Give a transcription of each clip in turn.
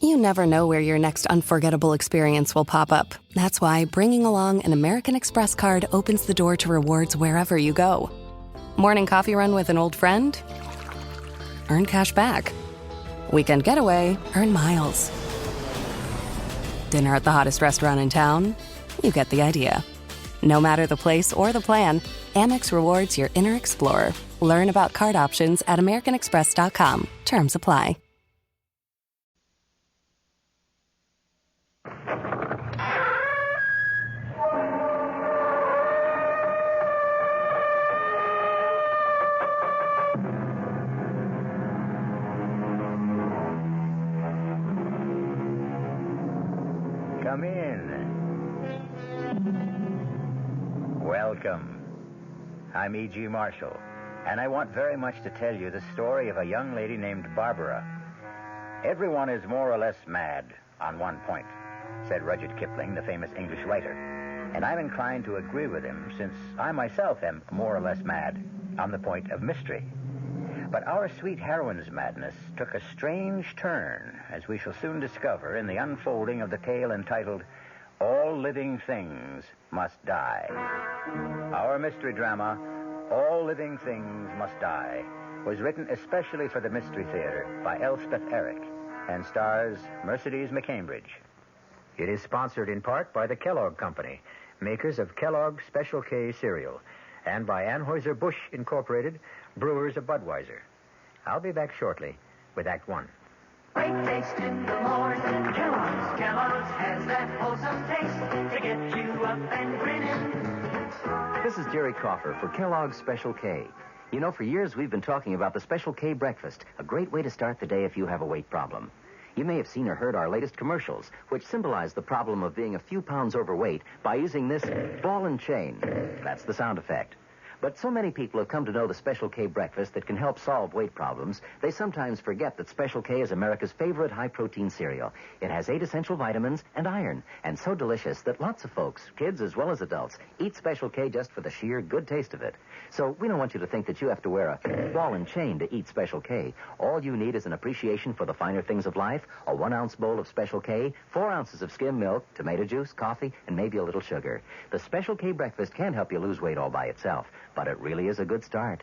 You never know where your next unforgettable experience will pop up. That's why bringing along an American Express card opens the door to rewards wherever you go. Morning coffee run with an old friend? Earn cash back. Weekend getaway? Earn miles. Dinner at the hottest restaurant in town? You get the idea. No matter the place or the plan, Amex rewards your inner explorer. Learn about card options at americanexpress.com. Terms apply. Come in. Welcome. I'm E.G. Marshall, and I want very much to tell you the story of a young lady named Barbara. Everyone is more or less mad on one point, said Rudyard Kipling, the famous English writer. And I'm inclined to agree with him, since I myself am more or less mad on the point of mystery. But our sweet heroine's madness took a strange turn, as we shall soon discover in the unfolding of the tale entitled All Living Things Must Die. Our mystery drama, All Living Things Must Die, was written especially for the Mystery Theater by Elspeth Eric and stars Mercedes McCambridge. It is sponsored in part by the Kellogg Company, makers of Kellogg's Special K cereal, and by Anheuser-Busch Incorporated, brewers of Budweiser. I'll be back shortly with Act One. Great taste in the morning. Kellogg's has that wholesome taste to get you up and grinning. This is Jerry Crawford for Kellogg's Special K. You know, for years we've been talking about the Special K breakfast, a great way to start the day if you have a weight problem. You may have seen or heard our latest commercials, which symbolize the problem of being a few pounds overweight by using this ball and chain. That's the sound effect. But so many people have come to know the Special K breakfast that can help solve weight problems, they sometimes forget that Special K is America's favorite high-protein cereal. It has 8 essential vitamins and iron, and so delicious that lots of folks, kids as well as adults, eat Special K just for the sheer good taste of it. So we don't want you to think that you have to wear a ball and chain to eat Special K. All you need is an appreciation for the finer things of life, a 1-ounce bowl of Special K, 4 ounces of skim milk, tomato juice, coffee, and maybe a little sugar. The Special K breakfast can help you lose weight all by itself, but it really is a good start.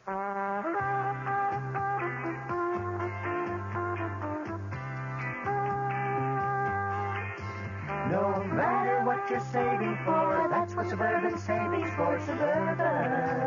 No matter what you're saving for, that's what Suburban Savings for Suburban.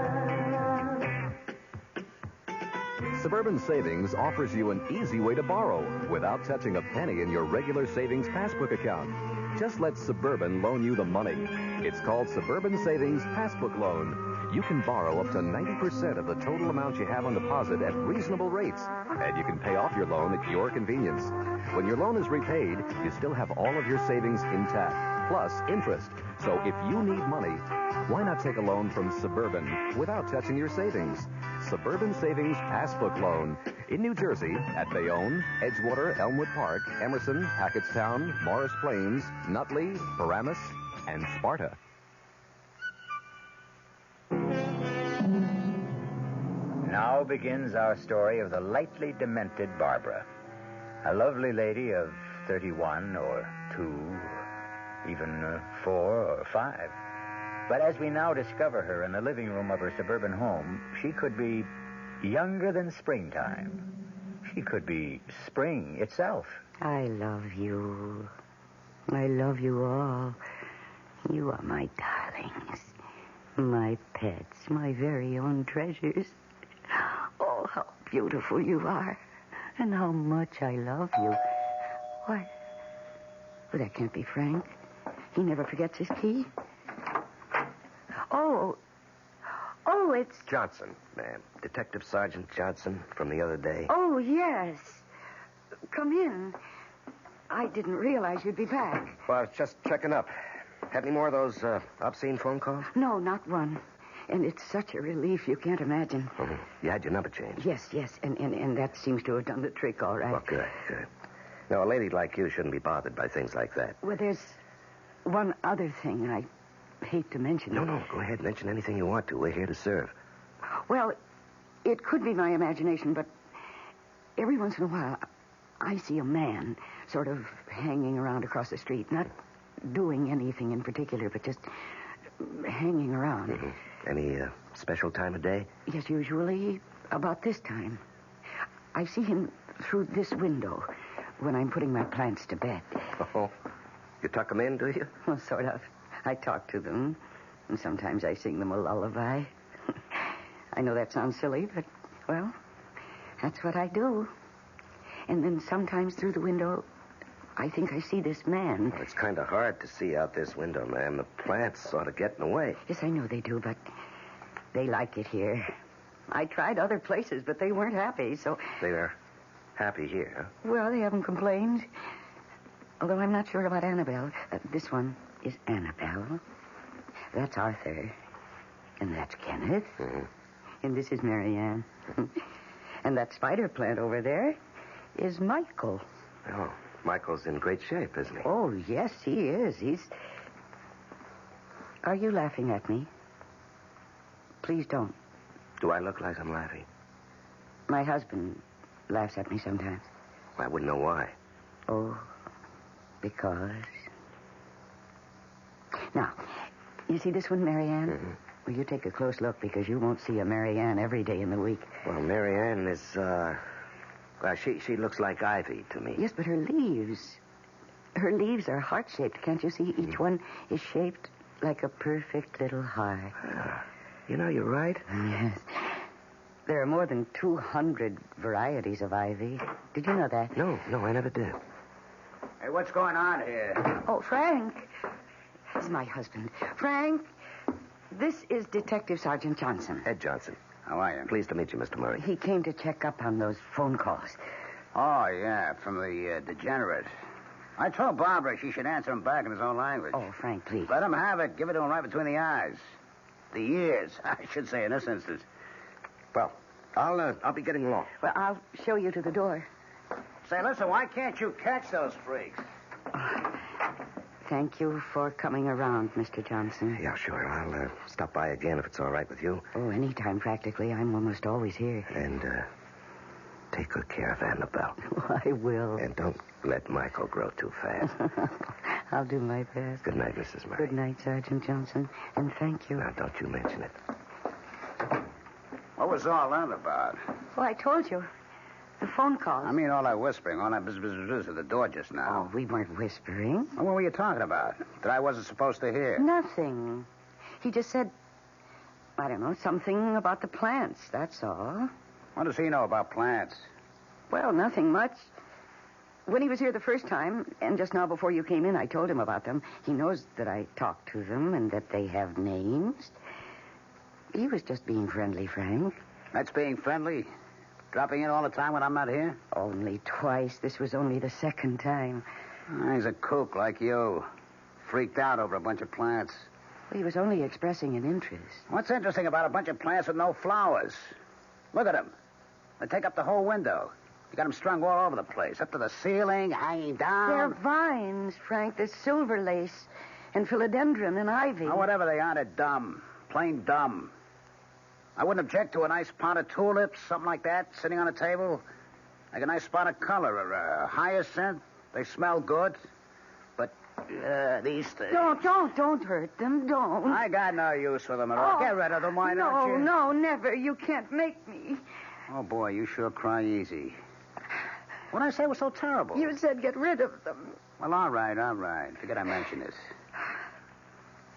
Suburban Savings offers you an easy way to borrow without touching a penny in your regular savings passbook account. Just let Suburban loan you the money. It's called Suburban Savings Passbook Loan. You can borrow up to 90% of the total amount you have on deposit at reasonable rates, and you can pay off your loan at your convenience. When your loan is repaid, you still have all of your savings intact, plus interest. So if you need money, why not take a loan from Suburban without touching your savings? Suburban Savings Passbook Loan in New Jersey at Bayonne, Edgewater, Elmwood Park, Emerson, Hackettstown, Morris Plains, Nutley, Paramus, and Sparta. Now begins our story of the lightly demented Barbara, a lovely lady of 31 or 2, even 4 or 5. But as we now discover her in the living room of her suburban home, she could be younger than springtime. She could be spring itself. I love you. I love you all. You are my darlings, my pets, my very own treasures. Oh, how beautiful you are, and how much I love you. What? Well, that can't be Frank. He never forgets his key. Oh, it's... Johnson, ma'am. Detective Sergeant Johnson from the other day. Oh, yes. Come in. I didn't realize you'd be back. Well, I was just checking up. Had any more of those obscene phone calls? No, not one. And it's such a relief you can't imagine. Mm-hmm. You had your number changed. Yes. And that seems to have done the trick, all right. Well, good. Now, a lady like you shouldn't be bothered by things like that. Well, there's one other thing I hate to mention. No. Go ahead. Mention anything you want to. We're here to serve. Well, it could be my imagination, but every once in a while, I see a man sort of hanging around across the street, not doing anything in particular, but just hanging around. Mm-hmm. Any special time of day? Yes, usually about this time. I see him through this window when I'm putting my plants to bed. Oh, you tuck them in, do you? Well, sort of. I talk to them, and sometimes I sing them a lullaby. I know that sounds silly, but, well, that's what I do. And then sometimes through the window, I think I see this man. Well, it's kind of hard to see out this window, ma'am. The plants sort of get in the way. Yes, I know they do, but they like it here. I tried other places, but they weren't happy, so... They're happy here, huh? Well, they haven't complained. Although I'm not sure about Annabelle. This one is Annabelle. That's Arthur. And that's Kenneth. Mm-hmm. And this is Marianne. And that spider plant over there is Michael. Oh, Michael's in great shape, isn't he? Oh, yes, he is. Are you laughing at me? Please don't. Do I look like I'm laughing? My husband laughs at me sometimes. I wouldn't know why. Oh, because... Now, you see this one, Marianne? Mm-hmm. Well, you take a close look because you won't see a Marianne every day in the week. Well, Marianne is, well, she looks like ivy to me. Yes, but her leaves are heart-shaped. Can't you see? Each one is shaped like a perfect little heart. You know, you're right. Yes. There are more than 200 varieties of ivy. Did you know that? No, I never did. Hey, what's going on here? Oh, Frank. He's my husband. Frank, this is Detective Sergeant Johnson. Ed Johnson. How are you? Pleased to meet you, Mr. Murray. He came to check up on those phone calls. Oh, yeah, from the degenerate. I told Barbara she should answer him back in his own language. Oh, Frank, please. Let him have it. Give it to him right between the eyes. The ears, I should say, in this instance. Well, I'll be getting along. Well, I'll show you to the door. Say, listen, why can't you catch those freaks? Thank you for coming around, Mr. Johnson. Yeah, sure. I'll stop by again if it's all right with you. Oh, anytime, practically. I'm almost always here. And take good care of Annabelle. Oh, I will. And don't let Michael grow too fast. I'll do my best. Good night, Mrs. Murray. Good night, Sergeant Johnson. And thank you. Now, don't you mention it. What was all that about? Well, I told you. The phone calls. I mean, all that whispering, all that bzz at the door just now. Oh, we weren't whispering. Well, what were you talking about? That I wasn't supposed to hear? Nothing. He just said, I don't know, something about the plants, that's all. What does he know about plants? Well, nothing much. When he was here the first time, and just now before you came in, I told him about them. He knows that I talked to them and that they have names. He was just being friendly, Frank. That's being friendly? Dropping in all the time when I'm not here? Only twice. This was only the second time. He's a kook like you. Freaked out over a bunch of plants. He was only expressing an interest. What's interesting about a bunch of plants with no flowers? Look at them. They take up the whole window. You got them strung all over the place, up to the ceiling, hanging down. They're vines, Frank. There's silver lace and philodendron and ivy. Oh, whatever they are, they're dumb. Plain dumb. I wouldn't object to a nice pot of tulips, something like that, sitting on a table. Like a nice spot of color or a hyacinth. They smell good. But these things... Don't hurt them. Don't. I got no use for them at all. Get rid of them, why don't you? No, never. You can't make me. Oh, boy, you sure cry easy. What did I say was so terrible? You said get rid of them. Well, all right. Forget I mentioned this.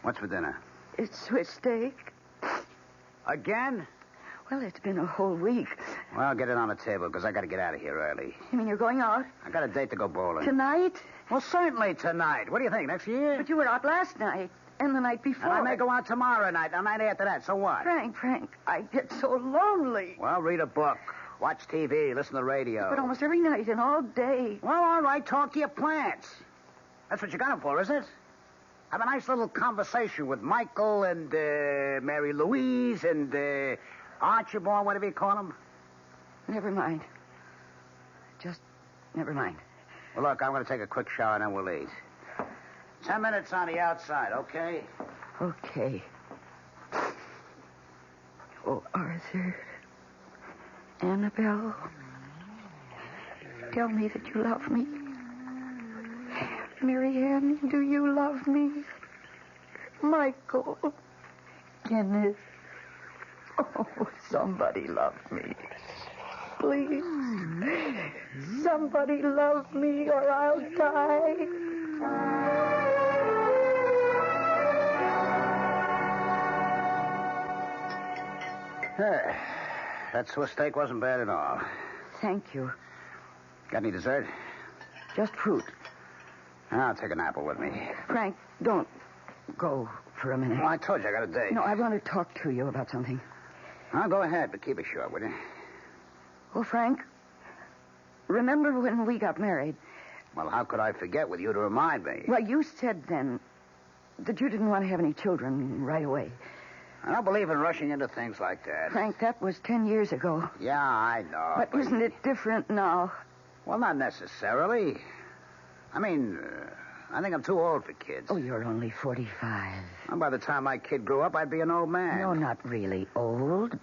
What's for dinner? It's Swiss steak. Again? Well, it's been a whole week. Well, get it on the table, because I got to get out of here early. You mean you're going out? I got a date to go bowling. Tonight? Well, certainly tonight. What do you think, next year? But you were out last night and the night before. And I may go out tomorrow night, and the night after that, so what? Frank, I get so lonely. Well, read a book, watch TV, listen to the radio. But almost every night and all day. Well, all right, talk to your plants. That's what you got them for, is it? Have a nice little conversation with Michael and Mary Louise and Archibald, whatever you call them. Never mind. Just never mind. Well, look, I'm going to take a quick shower and then we'll eat. 10 minutes on the outside, okay? Okay. Oh, Arthur. Annabelle. Tell me that you love me. Marianne, do you love me? Michael. Kenneth. Oh, somebody love me. Please. Somebody love me or I'll die. Hey, that Swiss steak wasn't bad at all. Thank you. Got any dessert? Just fruit. I'll take an apple with me. Frank, don't go for a minute. Well, I told you I got a date. No, I want to talk to you about something. I'll go ahead, but keep it short, will you? Oh, Frank, remember when we got married? Well, how could I forget with you to remind me? Well, you said then that you didn't want to have any children right away. I don't believe in rushing into things like that. Frank, that was 10 years ago. Yeah, I know. But isn't it different now? Well, not necessarily. I mean, I think I'm too old for kids. Oh, you're only 45. And by the time my kid grew up, I'd be an old man. No, not really old.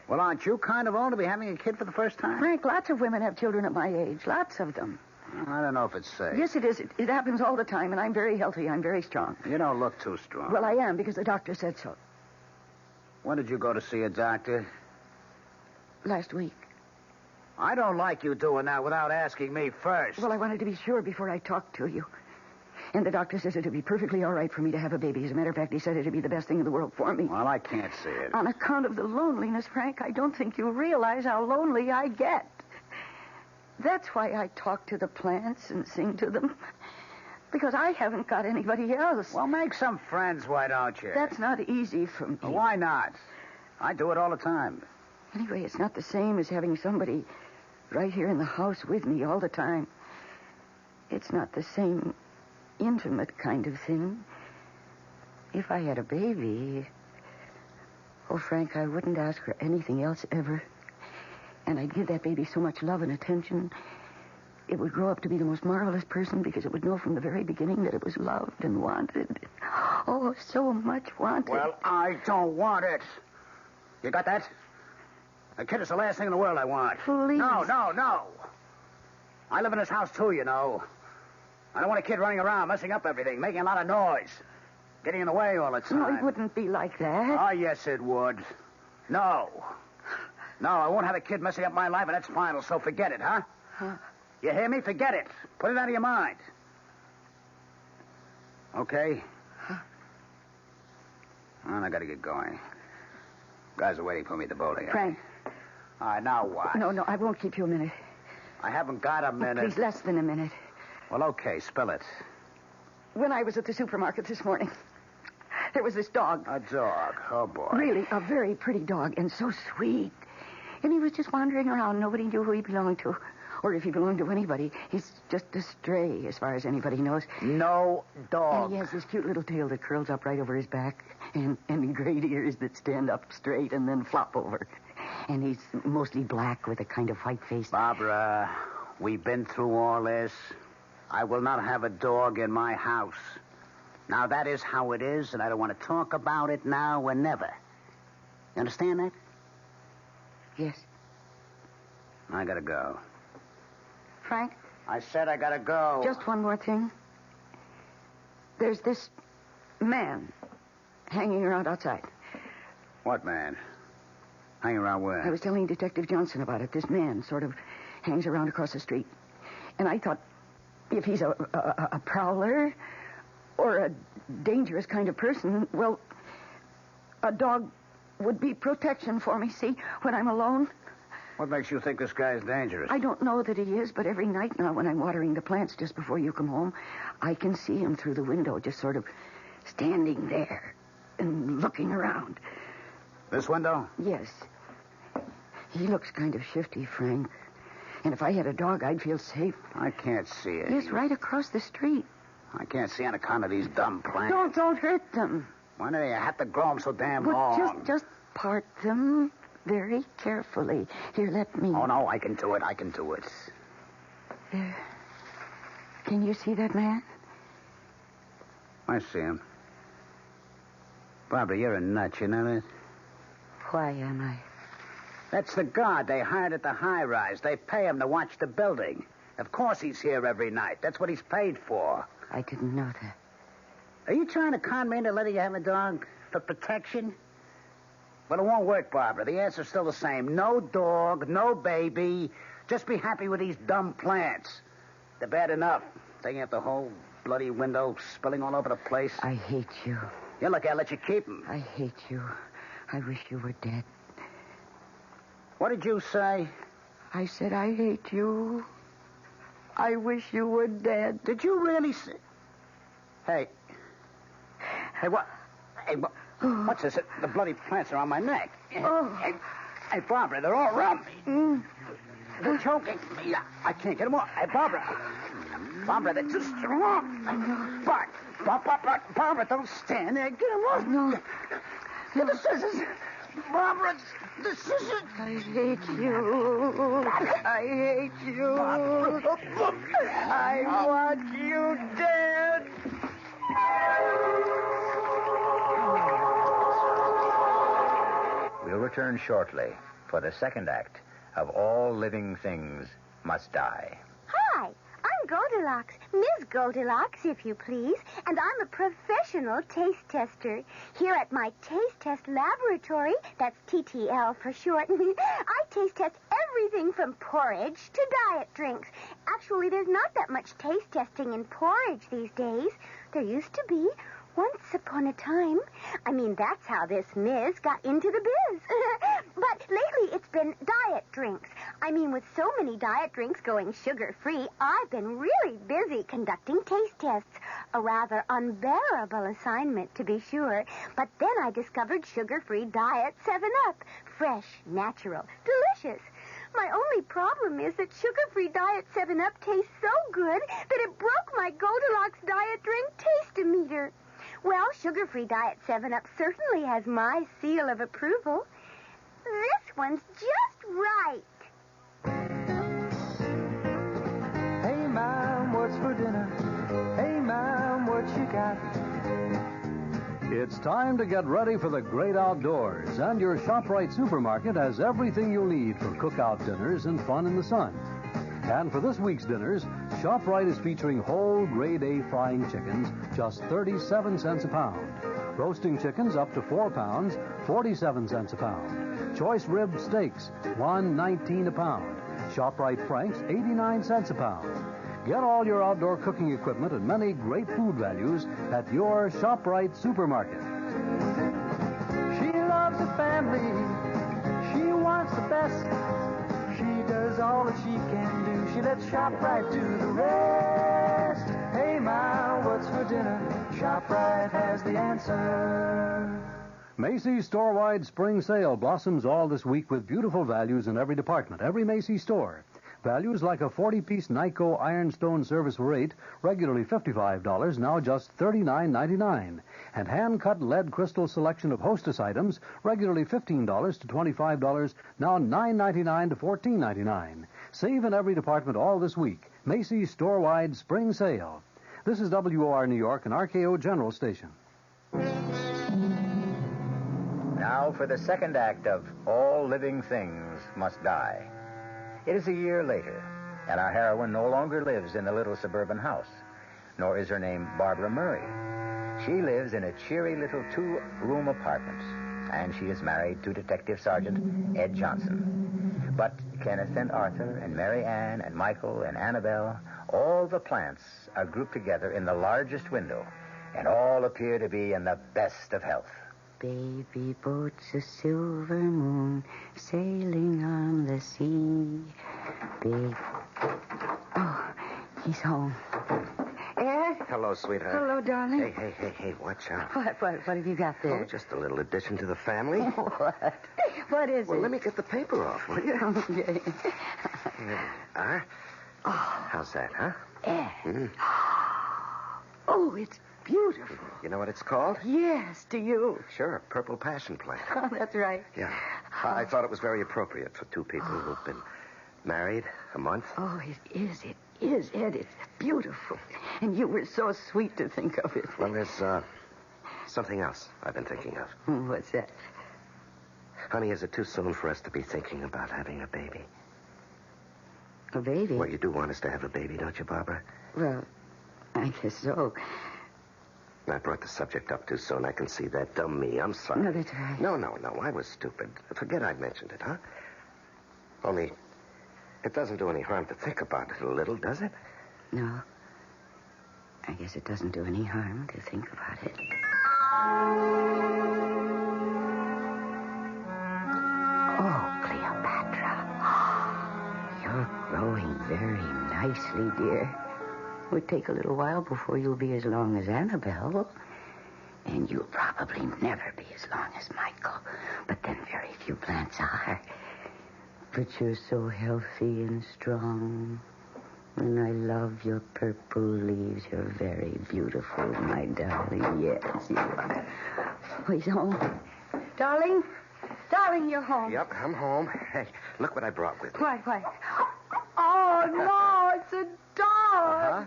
Well, aren't you kind of old to be having a kid for the first time? Frank, lots of women have children at my age. Lots of them. I don't know if it's safe. Yes, it is. It happens all the time, and I'm very healthy. I'm very strong. You don't look too strong. Well, I am, because the doctor said so. When did you go to see a doctor? Last week. I don't like you doing that without asking me first. Well, I wanted to be sure before I talked to you. And the doctor says it'd be perfectly all right for me to have a baby. As a matter of fact, he said it'd be the best thing in the world for me. Well, I can't see it. On account of the loneliness, Frank, I don't think you realize how lonely I get. That's why I talk to the plants and sing to them. Because I haven't got anybody else. Well, make some friends, why don't you? That's not easy for me. Well, why not? I do it all the time. Anyway, it's not the same as having somebody right here in the house with me all the time. It's not the same intimate kind of thing. If I had a baby, oh, Frank, I wouldn't ask for anything else ever. And I'd give that baby so much love and attention. It would grow up to be the most marvelous person because it would know from the very beginning that it was loved and wanted. Oh, so much wanted. Well, I don't want it. You got that? A kid is the last thing in the world I want. Please. No. I live in this house, too, you know. I don't want a kid running around, messing up everything, making a lot of noise, getting in the way all the time. No, it wouldn't be like that. Oh, yes, it would. No, I won't have a kid messing up my life, and that's final, so forget it, huh? You hear me? Forget it. Put it out of your mind. Okay? Well, I gotta get going. Guys are waiting for me at the bowling alley. Frank. All right, now what? No, I won't keep you a minute. I haven't got a minute. Please, less than a minute. Well, okay, spill it. When I was at the supermarket this morning, there was this dog. A dog. Oh, boy. Really, a very pretty dog, and so sweet. And he was just wandering around. Nobody knew who he belonged to, or if he belonged to anybody. He's just a stray, as far as anybody knows. No dog. And he has this cute little tail that curls up right over his back, and great ears that stand up straight and then flop over. And he's mostly black with a kind of white face. Barbara, we've been through all this. I will not have a dog in my house. Now, that is how it is, and I don't want to talk about it now or never. You understand that? Yes. I gotta go. Frank? I said I gotta go. Just one more thing. There's this man hanging around outside. What man? Hanging around where? I was telling Detective Johnson about it. This man sort of hangs around across the street. And I thought, if he's a prowler or a dangerous kind of person, well, a dog would be protection for me, see, when I'm alone. What makes you think this guy's dangerous? I don't know that he is, but every night now when I'm watering the plants just before you come home, I can see him through the window, just sort of standing there and looking around. This window? Yes. He looks kind of shifty, Frank. And if I had a dog, I'd feel safe. I can't see it. Yes, right across the street. I can't see on account of these dumb plants. Don't hurt them. Why do you have to grow them so damn Well, long? just part them very carefully. Here, let me. Oh, no, I can do it. There. Can you see that man? I see him. Barbara, you're a nut, you know that? Why am I? That's the guard they hired at the high-rise. They pay him to watch the building. Of course he's here every night. That's what he's paid for. I didn't know that. Are you trying to con me into letting you have a dog for protection? Well, it won't work, Barbara. The answer's still the same. No dog, no baby. Just be happy with these dumb plants. They're bad enough. Taking out the whole bloody window, spilling all over the place. I hate you. Yeah, look, I'll let you keep them. I hate you. I wish you were dead. What did you say? I said I hate you. I wish you were dead. Did you really say... Hey, what? Hey, what's this? The bloody plants are on my neck. Hey, Barbara, they're all around me. They're choking me. I can't get them off. Hey, Barbara, they're too strong. Barbara, don't stand there. Get them off. No. Get the scissors. Barbara, the scissors. I hate you. I hate you. I want you dead. We'll return shortly for the second act of All Living Things Must Die. Hi, I'm Goldilocks, Ms. Goldilocks, if you please, and I'm a professional taste tester. Here at my taste test laboratory, that's TTL for short, I taste test everything from porridge to diet drinks. Actually, there's not that much taste testing in porridge these days. There used to be. Once upon a time. I mean, that's how this Ms. got into the biz. But lately it's been diet drinks. I mean, with so many diet drinks going sugar-free, I've been really busy conducting taste tests. A rather unbearable assignment, to be sure. But then I discovered sugar-free diet 7-Up. Fresh, natural, delicious. My only problem is that sugar-free diet 7-Up tastes so good that it broke my Goldilocks diet drink taste-o-meter. Well, sugar-free diet 7-Up certainly has my seal of approval. This one's just right. Hey, Mom, what's for dinner? Hey, Mom, what you got? It's time to get ready for the great outdoors, and your ShopRite supermarket has everything you'll need for cookout dinners and fun in the sun. And for this week's dinners, ShopRite is featuring whole grade A frying chickens, just 37 cents a pound. Roasting chickens up to 4 pounds, 47 cents a pound. Choice rib steaks, $1.19 a pound. ShopRite Franks, 89 cents a pound. Get all your outdoor cooking equipment and many great food values at your ShopRite supermarket. She loves the family. She wants the best. She does all that she can do. She lets ShopRite do the rest. Hey, Ma, what's for dinner? ShopRite has the answer. Macy's store-wide spring sale blossoms all this week with beautiful values in every department, every Macy's store. Values like a 40-piece Nyko ironstone service for 8, regularly $55, now just $39.99. And hand-cut lead crystal selection of Hostess items, regularly $15 to $25, now $9.99 to $14.99. Save in every department all this week. Macy's store-wide spring sale. This is WOR New York and RKO General Station. Now for the second act of All Living Things Must Die. It is a year later, and our heroine no longer lives in the little suburban house, nor is her name Barbara Murray. She lives in a cheery little 2-room apartment, and she is married to Detective Sergeant Ed Johnson. But Kenneth and Arthur and Mary Ann and Michael and Annabelle, all the plants are grouped together in the largest window, and all appear to be in the best of health. Baby boat's a silver moon sailing on the sea. Oh, he's home. Ed? Hello, sweetheart. Hello, darling. Hey, watch out. What have you got there? Oh, just a little addition to the family. What? What is Well, it? let me get the paper off, will you? Okay. How's that, huh? Ed. Oh, it's beautiful. You know what it's called? Yes, do you? Sure, purple passion plant. Oh, that's right. Yeah. I thought it was very appropriate for two people who've been married a month. Oh, it is, Ed. It's beautiful. And you were so sweet to think of it. Well, there's something else I've been thinking of. What's that? Honey, is it too soon for us to be thinking about having a baby? A baby? Well, you do want us to have a baby, don't you, Barbara? Well, I guess so. I brought the subject up too soon. I can see that. Dumb me. I'm sorry. No, that's all right. No. I was stupid. Forget I mentioned it, huh? Only, it doesn't do any harm to think about it a little, does it? No. I guess it doesn't do any harm to think about it. Oh, Cleopatra. You're growing very nicely, dear. It would take a little while before you'll be as long as Annabelle. And you'll probably never be as long as Michael. But then very few plants are. But you're so healthy and strong. And I love your purple leaves. You're very beautiful, my darling. Yes, you are. Oh, he's home. Darling? Darling, you're home. Yep, I'm home. Hey, look what I brought with me. Why? Oh, no, it's a dog. Uh-huh.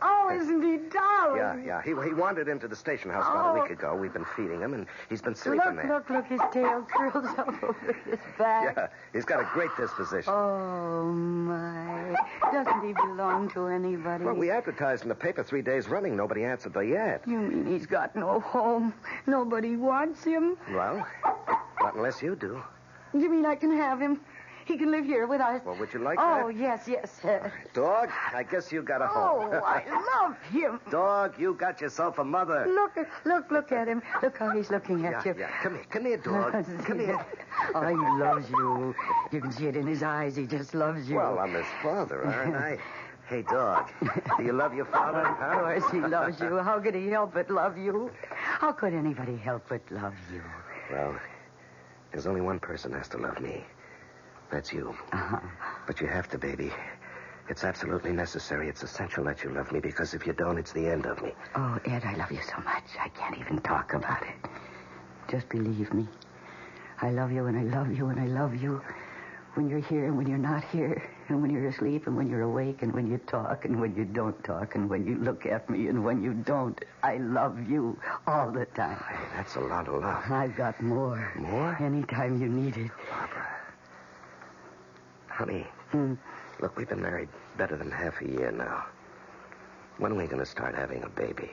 Oh, isn't he darling? Yeah. He wandered into the station house about a week ago. We've been feeding him, and he's been sleeping there. Look, his tail curls up over his back. Yeah, he's got a great disposition. Oh, my. Doesn't he belong to anybody? Well, we advertised in the paper 3 days running. Nobody answered the ad. You mean he's got no home? Nobody wants him? Well, not unless you do. You mean I can have him? He can live here with us? Well, would you like that? Oh, yes. Dog, I guess you got a home. Oh, I love him. Dog, you got yourself a mother. Look at him. Look how he's looking at you. Yeah. Come here, dog. Come here. Oh, he loves you. You can see it in his eyes. He just loves you. Well, I'm his father, aren't I? Hey, dog, do you love your father? Of course he loves you. How could he help but love you? How could anybody help but love you? Well, there's only one person has to love me. That's you. Uh-huh. But you have to, baby. It's absolutely necessary. It's essential that you love me, because if you don't, it's the end of me. Oh, Ed, I love you so much. I can't even talk about it. Just believe me. I love you, and I love you, and I love you. When you're here and when you're not here, and when you're asleep and when you're awake, and when you talk and when you don't talk, and when you look at me and when you don't. I love you all the time. Hey, that's a lot of love. I've got more. More? Anytime you need it. Barbara. Honey, look, we've been married better than half a year now. When are we going to start having a baby?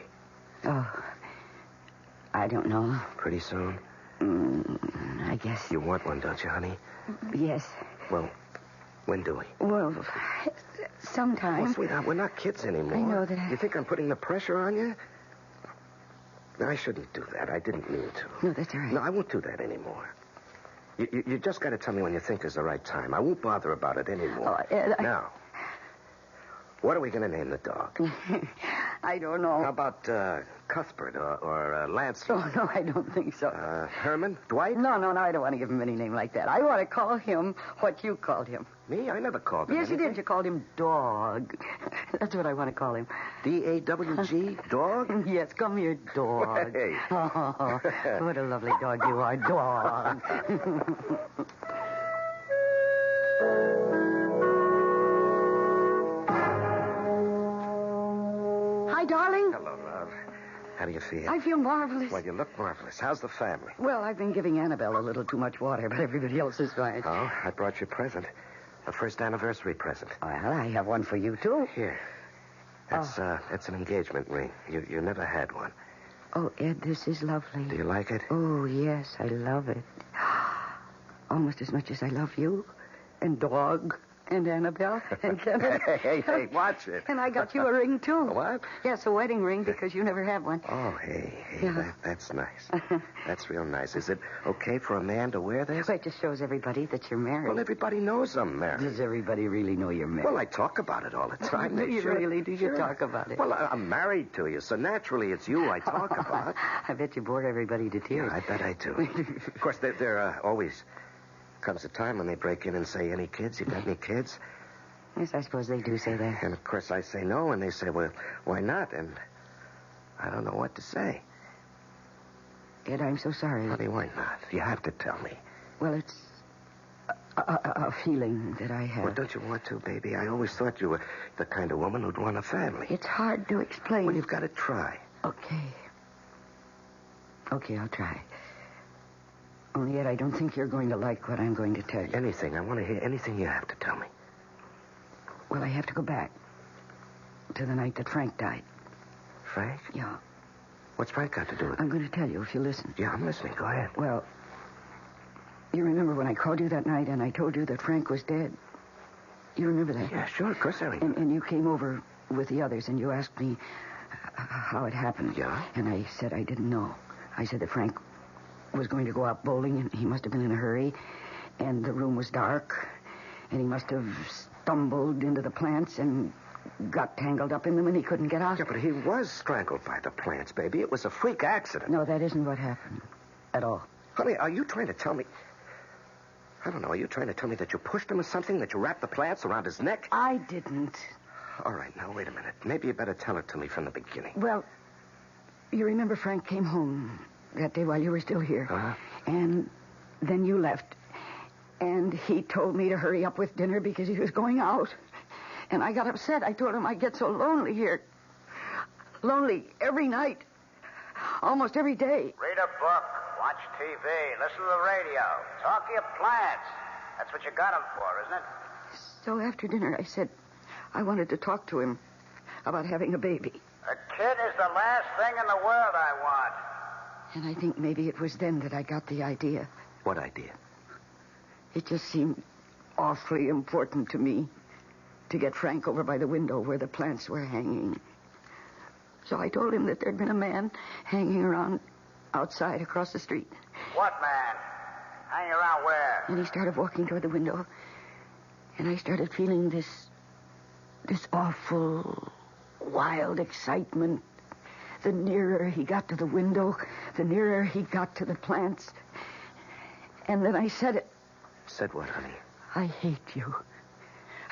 Oh, I don't know. Pretty soon? I guess. You want one, don't you, honey? Yes. Well, when do we? Well, sometime. Well, sweetheart, we're not kids anymore. I know that. You think I'm putting the pressure on you? No, I shouldn't do that. I didn't mean to. No, that's all right. No, I won't do that anymore. You just got to tell me when you think is the right time. I won't bother about it anymore. Oh, Ed, Now, what are we going to name the dog? I don't know. How about Cuthbert or Lance? Oh, no, I don't think so. Herman? Dwight? No, I don't want to give him any name like that. I want to call him what you called him. Me? I never called him Yes, you anything. did. You called him Dog. That's what I want to call him. D-A-W-G? Dog? Yes, come here, Dog. Hey. Oh, what a lovely dog you are, Dog. Hi, darling. Hello, love. How do you feel? I feel marvelous. Well, you look marvelous. How's the family? Well, I've been giving Annabelle a little too much water, but everybody else is fine. Oh, I brought you a present. A first anniversary present. Well, I have one for you, too. Here. That's an engagement ring. You never had one. Oh, Ed, this is lovely. Do you like it? Oh, yes, I love it. Almost as much as I love you, and Dog, and Annabelle, and Kevin. Hey, watch it. And I got you a ring, too. What? Yes, a wedding ring, because you never had one. Oh, hey, Yeah. that's nice. That's real nice. Is it okay for a man to wear this? It just shows everybody that you're married. Well, everybody knows I'm married. Does everybody really know you're married? Well, I talk about it all the time. Do you really? Do you Sure. talk about it? Well, I'm married to you, so naturally it's you I talk about. I bet you bore everybody to tears. Yeah, I bet I do. Of course, there always comes a time when they break in and say, any kids? You got any kids? Yes, I suppose they do say that. And, of course, I say no, and they say, well, why not? And I don't know what to say. Ed, I'm so sorry. Honey, why not? You have to tell me. Well, it's a feeling that I have. Well, don't you want to, baby? I always thought you were the kind of woman who'd want a family. It's hard to explain. Well, you've got to try. Okay, I'll try. Only yet I don't think you're going to like what I'm going to tell you. Anything. I want to hear anything you have to tell me. Well, I have to go back to the night that Frank died. Frank? Yeah. What's Frank got to do with it? I'm going to tell you if you listen. Yeah, I'm listening. Go ahead. Well, you remember when I called you that night and I told you that Frank was dead? You remember that? Yeah, sure. Of course I remember. And you came over with the others and you asked me how it happened. Yeah? And I said I didn't know. I said that Frank was going to go out bowling and he must have been in a hurry. And the room was dark. And he must have stumbled into the plants and got tangled up in them and he couldn't get out. Yeah, but he was strangled by the plants, baby. It was a freak accident. No, that isn't what happened at all. Honey, are you trying to tell me... I don't know. Are you trying to tell me that you pushed him or something? That you wrapped the plants around his neck? I didn't. All right, now, wait a minute. Maybe you better tell it to me from the beginning. Well, you remember Frank came home that day while you were still here. Uh-huh. And then you left. And he told me to hurry up with dinner because he was going out. And I got upset. I told him I get so lonely here. Lonely every night. Almost every day. Read a book, watch TV, listen to the radio, talk to your plants. That's what you got them for, isn't it? So after dinner, I said I wanted to talk to him about having a baby. A kid is the last thing in the world I want. And I think maybe it was then that I got the idea. What idea? It just seemed awfully important to me to get Frank over by the window where the plants were hanging. So I told him that there'd been a man hanging around outside across the street. What man? Hanging around where? And he started walking toward the window. And I started feeling this awful, wild excitement. The nearer he got to the window, the nearer he got to the plants. And then I said it. Said what, honey? I hate you.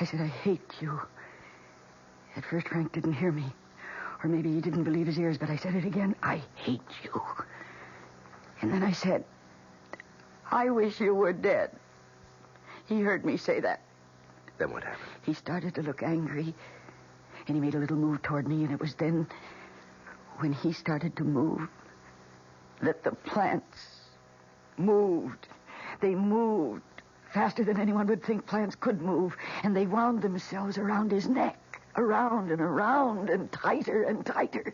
I said, I hate you. At first, Frank didn't hear me. Or maybe he didn't believe his ears, but I said it again. I hate you. And then I said, I wish you were dead. He heard me say that. Then what happened? He started to look angry, and he made a little move toward me, and it was then, when he started to move, that the plants moved. They moved faster than anyone would think plants could move, and they wound themselves around his neck, around and around, and tighter and tighter.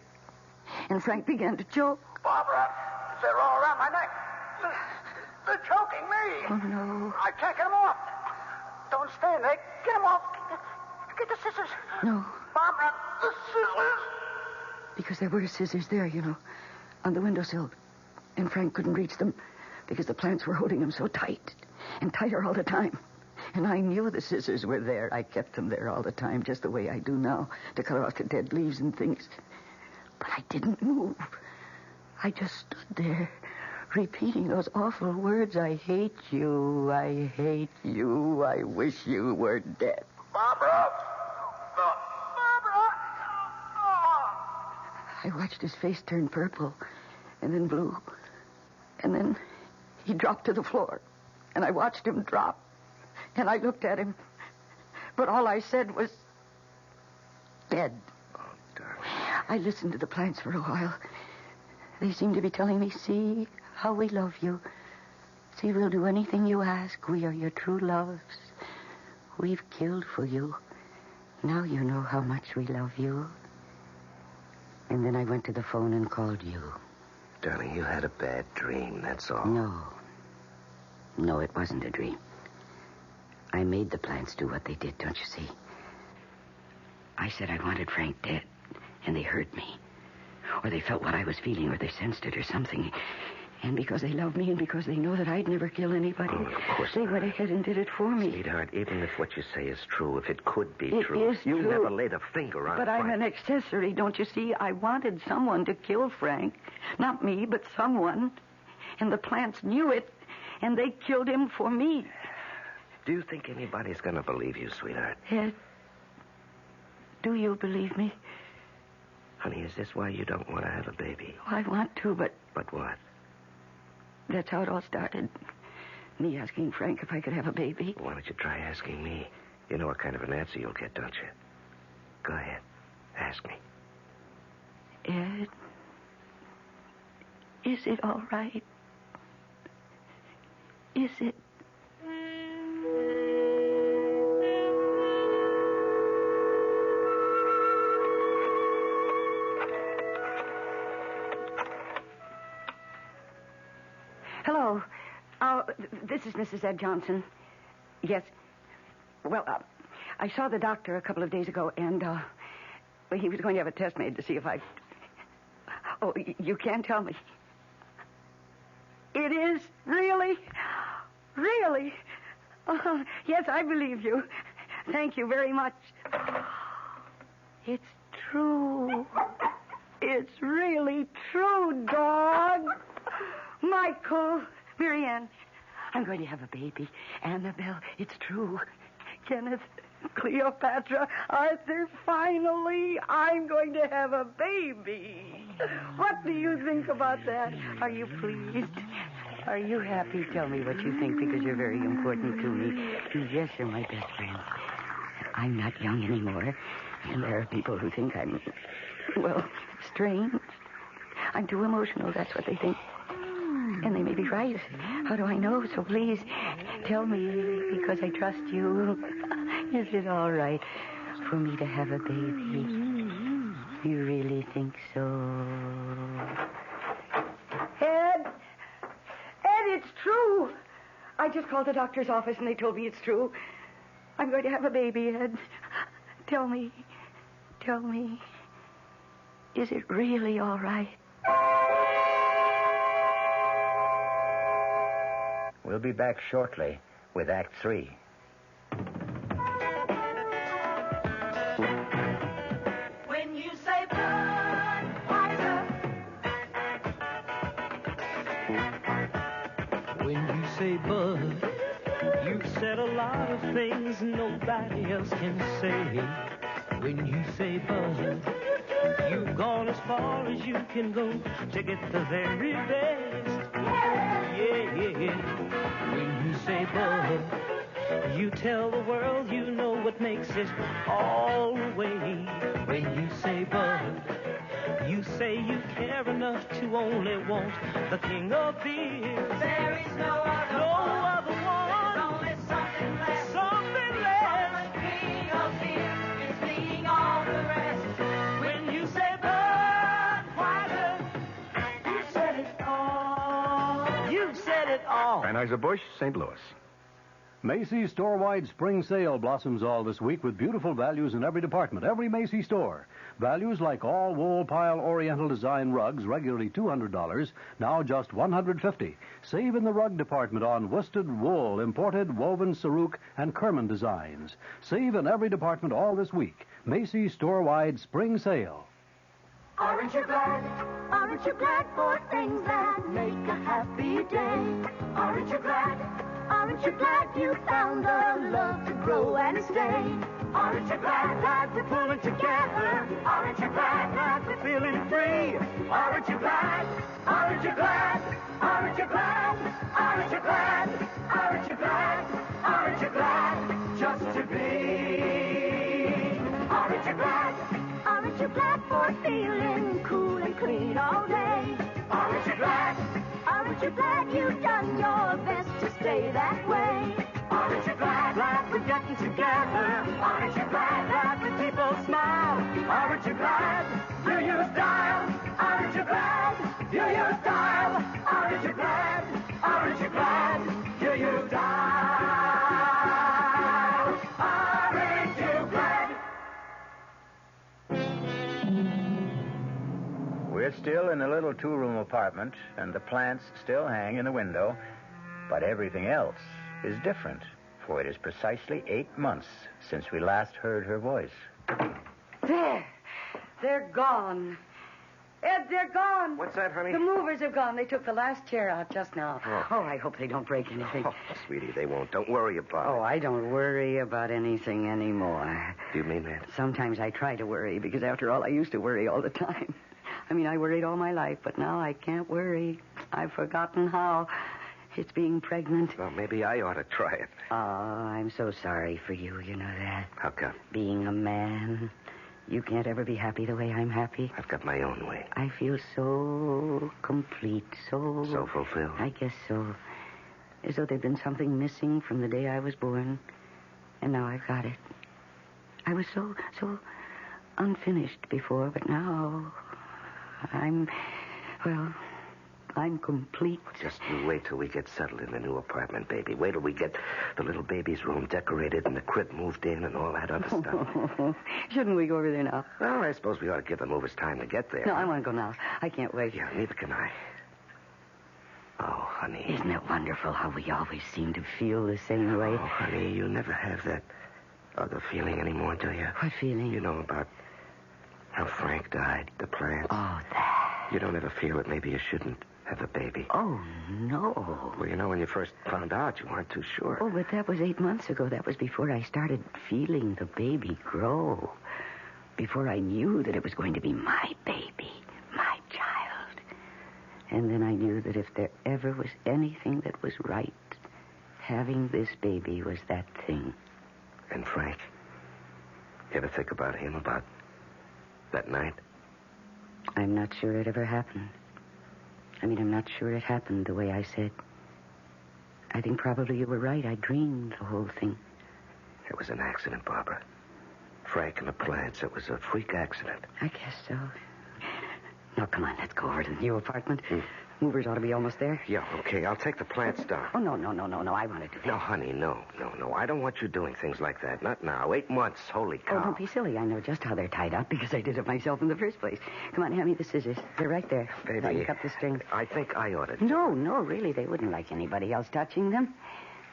And Frank began to choke. Barbara, they're all around my neck. They're choking me. Oh, no. I can't get them off. Don't stand there. Get them off. Get the scissors. No. Barbara, the scissors. Because there were scissors there, you know, on the windowsill. And Frank couldn't reach them because the plants were holding him so tight and tighter all the time. And I knew the scissors were there. I kept them there all the time, just the way I do now, to cut off the dead leaves and things. But I didn't move. I just stood there, repeating those awful words. I hate you. I hate you. I wish you were dead. Barbara. Barbara. I watched his face turn purple and then blue. And then he dropped to the floor. And I watched him drop. And I looked at him. But all I said was, dead. Oh, darling. I listened to the plants for a while. They seemed to be telling me, see how we love you. See, we'll do anything you ask. We are your true loves. We've killed for you. Now you know how much we love you. And then I went to the phone and called you. Darling, you had a bad dream, that's all. No, it wasn't a dream. I made the plants do what they did, don't you see? I said I wanted Frank dead, and they heard me. Or they felt what I was feeling, or they sensed it or something. And because they love me and because they know that I'd never kill anybody, Oh, of course they not. went ahead and did it for me. Sweetheart, even if what you say is true, if it could be It true, is you true. never laid a finger on But I'm Frank. an accessory, don't you see? I wanted someone to kill Frank. Not me, but someone. And the plants knew it, and they killed him for me. Do you think anybody's going to believe you, sweetheart? Ed, do you believe me? Honey, is this why you don't want to have a baby? I want to, but But what? that's how it all started. Me asking Frank if I could have a baby. Why don't you try asking me? You know what kind of an answer you'll get, don't you? Go ahead. Ask me. Ed, is it all right? Is it? Hello. This is Mrs. Ed Johnson. Yes. Well, I saw the doctor a couple of days ago, and he was going to have a test made to see if I... Oh, you can't tell me. It is? Really? Really? Oh, yes, I believe you. Thank you very much. It's true. It's really true, dog. Michael, Marianne, I'm going to have a baby. Annabelle, it's true. Kenneth, Cleopatra, Arthur, finally, I'm going to have a baby. What do you think about that? Are you pleased? Are you happy? Tell me what you think, because you're very important to me. Yes, you're my best friend. I'm not young anymore, and there are people who think I'm, well, strange. I'm too emotional, that's what they think. And they may be right. How do I know? So please, tell me, because I trust you. Is it all right for me to have a baby? You really think so? Ed! Ed, it's true! I just called the doctor's office and they told me it's true. I'm going to have a baby, Ed. Tell me, is it really all right? We'll be back shortly with Act 3. When you say Budweiser, When you say Bud, you've said a lot of things nobody else can say. When you say Bud, you've gone as far as you can go to get the very best. Yeah. When you say Bud, you tell the world you know what makes it all the way. When you say Bud, you say you care enough to only want the king of beer. there is no other one. There's only something less. Something less. The king of beer is being all the rest. When you say Budweiser, you said it all. You said it all. Anheuser-Busch, St. Louis. Macy's store-wide spring sale blossoms all this week with beautiful values in every department, every Macy's store. Values like all wool pile oriental design rugs, regularly $200, now just $150. Save in the rug department on worsted wool, imported, woven Saruk, and Kerman designs. Save in every department all this week. Macy's store-wide spring sale. Aren't you glad? Aren't you glad for things that make a happy day? Aren't you glad? Aren't you glad you found the love to grow and stay? Aren't you glad that we're pulling together? Aren't you glad that we're feeling free? Aren't you glad? Aren't you glad? Aren't you glad? Aren't you glad? Aren't you glad? Aren't you glad just to be? Aren't you glad? Aren't you glad for feeling cool and clean all day? Aren't you glad? Aren't you glad you've done your best to stay that way? Aren't you glad that we're getting together? Aren't you glad that the people smile? Aren't you glad you use style? Aren't you glad you use style? Aren't you glad? Aren't you glad you use style? Aren't you glad? We're still in a little two-room apartment, and the plants still hang in the window, but everything else is different, for it is precisely 8 months since we last heard her voice. There. They're gone. Ed, they're gone. What's that, honey? The movers have gone. They took the last chair out just now. Oh, I hope they don't break anything. Oh, sweetie, they won't. Don't worry about it. Oh, I don't worry about anything anymore. Do you mean that? Sometimes I try to worry, because after all, I used to worry all the time. I mean, I worried all my life, but now I can't worry. I've forgotten how. It's being pregnant. Well, maybe I ought to try it. Oh, I'm so sorry for you, you know that. How come? Being a man, you can't ever be happy the way I'm happy. I've got my own way. I feel so complete, so... So fulfilled? I guess so. As though there'd been something missing from the day I was born. And now I've got it. I was so unfinished before, but now I'm I'm complete. Just you wait till we get settled in the new apartment, baby. Wait till we get the little baby's room decorated and the crib moved in and all that other stuff. Shouldn't we go over there now? Well, I suppose we ought to give the movers time to get there. No, I want to go now. I can't wait. Yeah, neither can I. Oh, honey. Isn't it wonderful how we always seem to feel the same way? Oh, honey, you never have that other feeling anymore, do you? What feeling? You know about how Frank died, the plants. Oh, that. You don't ever feel that maybe you shouldn't have a baby. Oh, no. Well, you know, when you first found out, you weren't too sure. Oh, but that was 8 months ago. That was before I started feeling the baby grow. Before I knew that it was going to be my baby, my child. And then I knew that if there ever was anything that was right, having this baby was that thing. And Frank? You ever think about him, about that night? I'm not sure it ever happened. I'm not sure it happened the way I said. I think probably you were right. I dreamed the whole thing. It was an accident, Barbara. Frank and the plants. It was a freak accident. I guess so. Now, come on, let's go over to the new apartment. Movers ought to be almost there. Yeah, okay. I'll take the plants down. Oh, no. I want to do that. No, honey, no. I don't want you doing things like that. Not now. 8 months. Holy cow. Oh, don't be silly. I know just how they're tied up because I did it myself in the first place. Come on, hand me the scissors. They're right there. Baby. Now you cut the strings. I think I ought to. No, really. They wouldn't like anybody else touching them.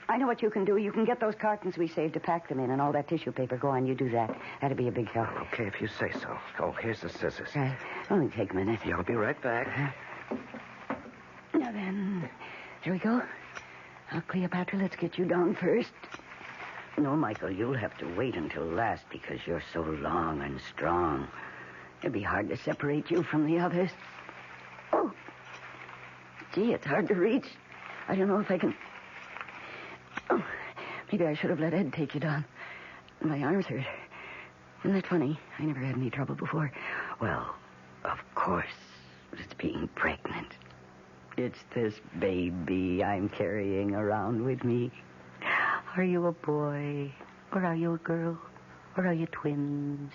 I know what you can do. You can get those cartons we saved to pack them in and all that tissue paper. Go on, you do that. That'd be a big help. Okay, if you say so. Oh, here's the scissors. Right. Only take a minute. Yeah, I'll be right back. Now then, here we go. Now, Cleopatra, let's get you down first. No, Michael, you'll have to wait until last because you're so long and strong. It'd be hard to separate you from the others. Oh, gee, it's hard to reach. I don't know if I can... Oh, maybe I should have let Ed take you down. My arms hurt. Isn't that funny? I never had any trouble before. Well, of course, it's being pregnant. It's this baby I'm carrying around with me. Are you a boy? Or are you a girl? Or are you twins?